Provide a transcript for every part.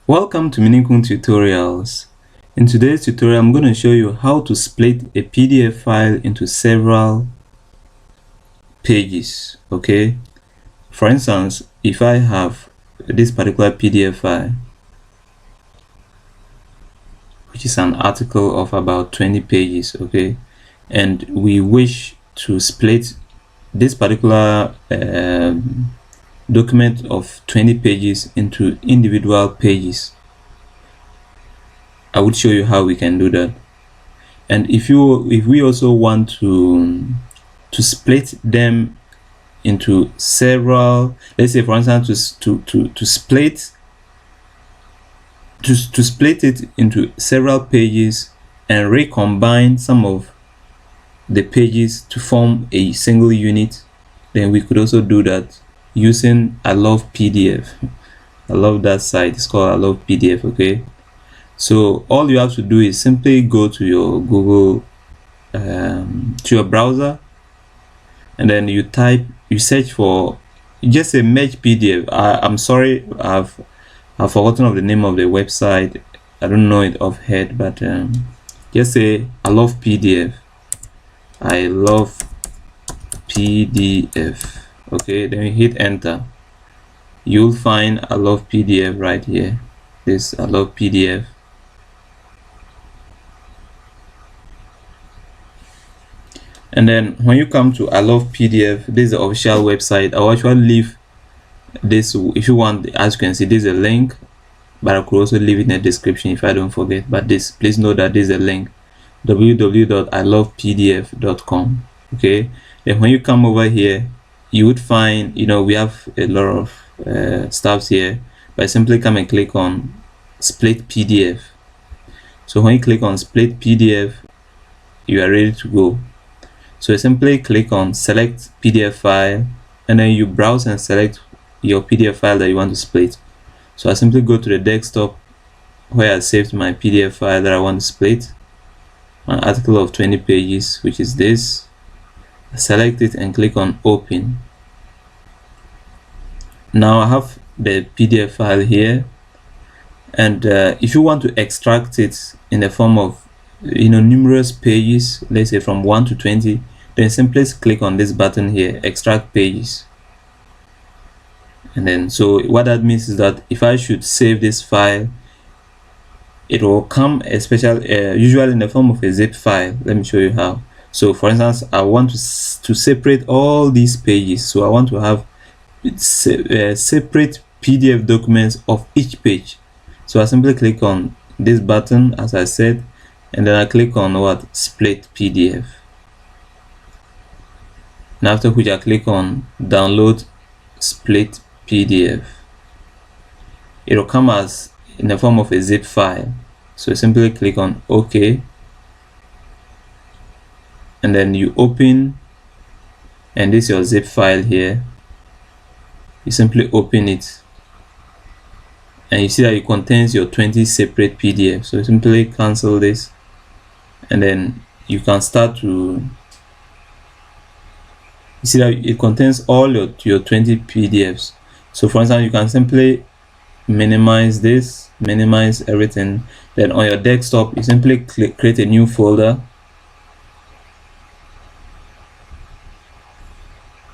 Welcome to Minukuu tutorials. In today's tutorial, I'm going to show you how to split a PDF file into several pages. Okay, for instance, if I have this particular PDF file, which is an article of about 20 pages, okay, and we wish to split this particular document of 20 pages into individual pages, I would show you how we can do that. And if we also want to split them into several, let's say for instance to split it into several pages and recombine some of the pages to form a single unit, then we could also do that using I Love PDF. I love that site. It's called I Love PDF. Okay, so all you have to do is simply go to your Google to your browser, and then you search for, just say merge PDF. I'm sorry, I've forgotten of the name of the website. I don't know it off head, but just say I Love PDF. I Love PDF. Okay, then you hit enter. You'll find I Love PDF right here. This I Love PDF. And then when you come to I Love PDF, this is the official website. I'll actually leave this, if you want, as you can see, this is a link, but I could also leave it in the description if I don't forget. But please know that this is a link, www.ilovepdf.com. okay, then when you come over here, you would find, we have a lot of stuffs here, but simply come and click on split PDF. So when you click on split PDF, you are ready to go. So you simply click on select PDF file, and then you browse and select your PDF file that you want to split. So I simply go to the desktop where I saved my PDF file that I want to split, an article of 20 pages, which is this. I select it and click on open. Now I have the PDF file here, and if you want to extract it in the form of numerous pages, let's say from 1 to 20, then simply click on this button here, extract pages. And then, so what that means is that if I should save this file, it will come usually in the form of a zip file. Let me show you how. So for instance, I want to separate all these pages, so I want to have separate PDF documents of each page. So I simply click on this button, as I said, and then I click on what? Split PDF. And after which I click on download split PDF. It will come as in the form of a zip file. So simply click on OK, and then you open, and this is your zip file here. You simply open it, and you see that it contains your 20 separate PDFs. So simply cancel this, and then you can start to, you see that it contains all your 20 PDFs. So for instance, you can simply minimize this, minimize everything. Then on your desktop, you simply create a new folder,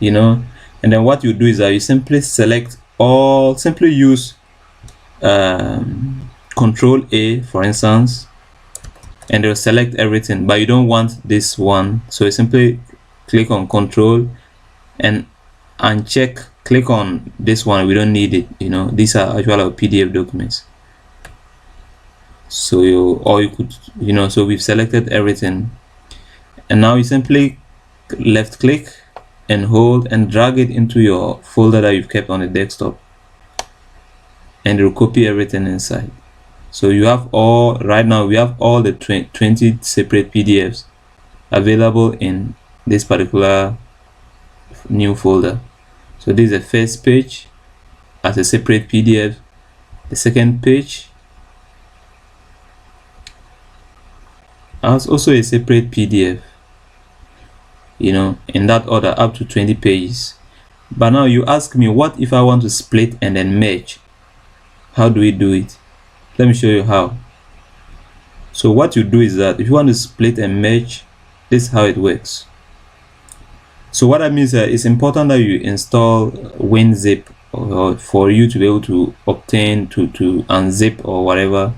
and then what you do is that you simply select all, simply use Control A, for instance, and it'll select everything, but you don't want this one. So you simply click on Control and uncheck, click on this one. We don't need it. These are actual PDF documents. So you could, so we've selected everything, and now you simply left click and hold and drag it into your folder that you've kept on the desktop, and it will copy everything inside. So you have right now we have all the 20 separate PDFs available in this particular new folder. So this is the first page as a separate PDF, the second page as also a separate PDF, in that order, up to 20 pages. But now you ask me, what if I want to split and then merge? How do we do it? Let me show you how. So what you do is that if you want to split and merge, this is how it works. So what that means is that it's important that you install WinZip for you to be able to obtain to unzip or whatever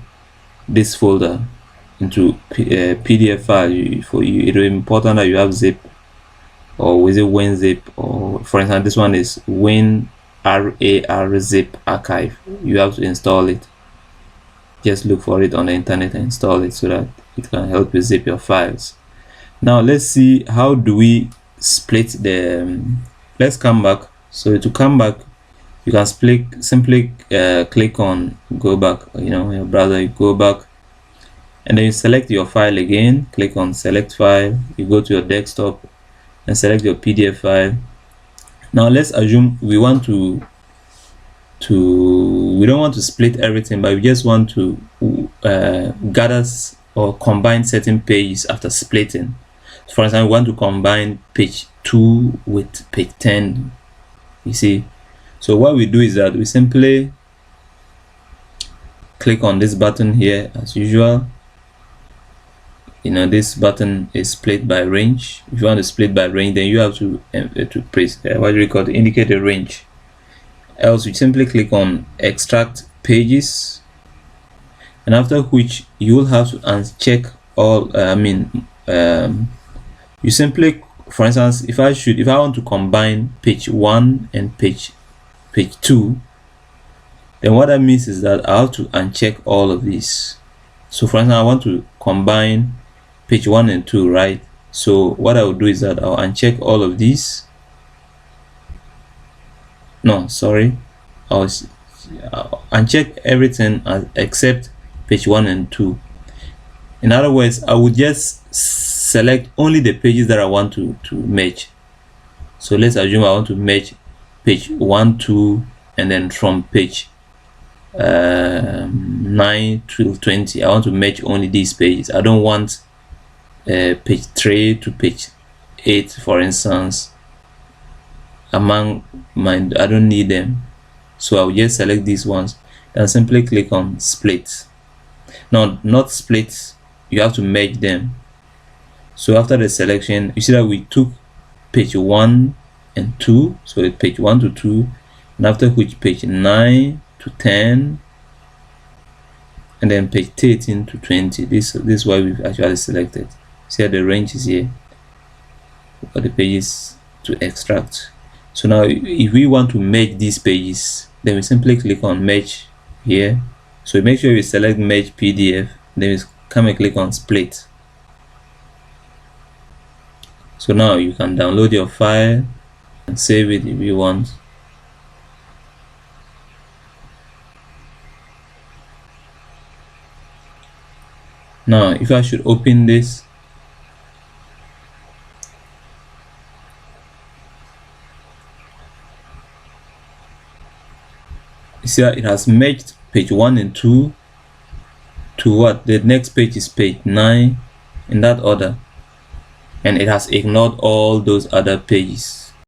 this folder into PDF file. For you, it will be important that you have zip, or is it WinZip, or for instance this one is WinRAR zip archive. You have to install it. Just look for it on the internet and install it so that it can help you zip your files. Now let's see how do we split the let's come back. So to come back, you can simply click on go back, your browser, you go back and then you select your file again, click on select file, you go to your desktop and select your PDF file. Now let's assume we want we don't want to split everything, but we just want to gather or combine certain pages after splitting. For example, we want to combine page 2 with page 10, you see. So what we do is that we simply click on this button here as usual. This button is split by range. If you want to split by range, then you have to press what do you call it, indicate a range. Else you simply click on extract pages, and after which you will have to uncheck all you simply, for instance, if I want to combine page 1 and page 2, then what that means is that I have to uncheck all of these. So for instance, I want to combine page 1 and 2, right? So what I will do is that I'll uncheck all of these. No, sorry, I'll uncheck everything except page 1 and 2. In other words, I would just select only the pages that I want to merge. So let's assume I want to merge page 1, 2, and then from page 9 to 20, I want to merge only these pages. I don't want page 3 to page 8, for instance. I don't need them, so I'll just select these ones and simply click on split. No, not split, you have to merge them. So after the selection, you see that we took page 1 and 2, so page 1 to 2, and after which page 9 to 10, and then page 13 to 20. This is why we've actually selected. See how the range is here for the pages to extract. So now if we want to merge these pages, then we simply click on merge here. So make sure we select merge PDF, then we come and click on split. So now you can download your file and save it if you want. Now if I should open this, you see that it has merged page 1 and 2 to what? The next page is page 9 in that order, and it has ignored all those other pages.